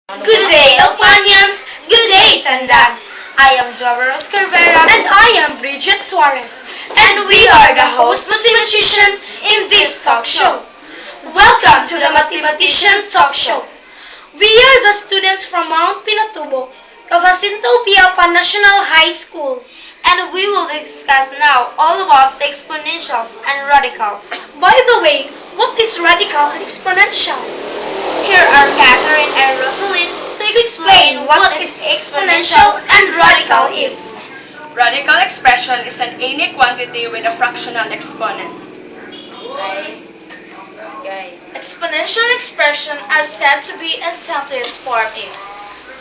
Good day, Alpanians! Good day, Tanda! I am Joveros Carvera. And I am Bridget Suarez. And we are the host mathematician in this talk show. Welcome to the Mathematicians Talk Show. We are the students from Mount Pinatubo of Jacinto Piapan National High School. And we will discuss now all about the exponentials and radicals. By the way, what is radical and exponential? Here are Catherine and Rosalind to explain what is exponential and radical is. Radical expression is an any quantity with a fractional exponent. Exponential expressions are said to be in simplest form if,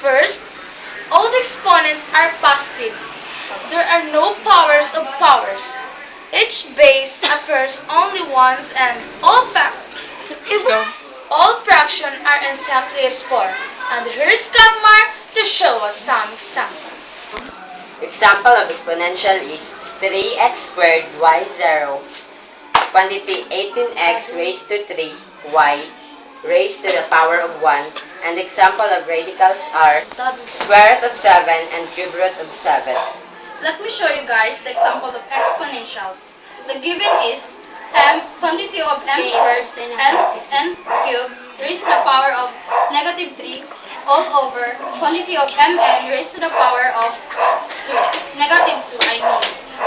first, all the exponents are positive. There are no powers of powers. Each base appears only once and all fractions are in simplest form. And here's Kamar to show us some examples. Example of exponential is 3x squared y 0, quantity 18x raised to 3 y raised to the power of 1, and example of radicals are square root of 7 and cube root of 7. Let me show you guys the example of exponentials. The given is quantity of m squared n cubed raised to the power of negative 3 all over quantity of mn raised to the power of 2, negative 2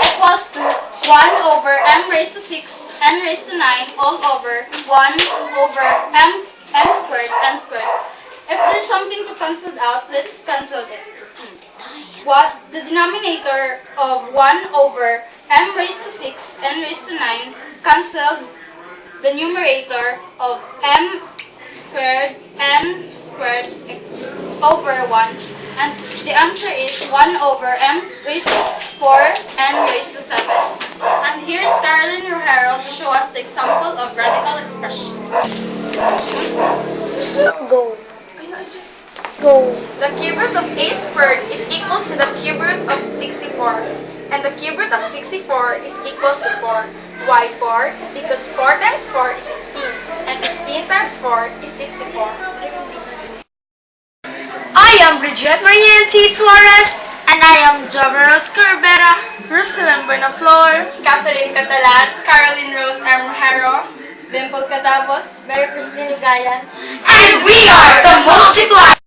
equals to 1 over m raised to 6 n raised to 9 all over 1 over m squared n squared. If there's something to cancel out, let's cancel it. What the denominator of 1 over m raised to 6 n raised to 9 cancelled the numerator of m squared n squared over 1, and the answer is 1 over m raised to 4 n raised to 7. And here's Caroline Rojero to show us the example of radical expression. Go. The cube root of 8 squared is equal to the cube root of 64. And the cube root of 64 is equal to 4. Why 4? Because 4 times 4 is 16. And 16 times 4 is 64. I am Bridget Marianti Suarez. And I am Joveros Carvera. Rosalind Buenaflor. Catherine Catalan, Caroline Rose M. Rojero, Dimple Cadavos, Mary Christine Gayan. And we are the Multiply.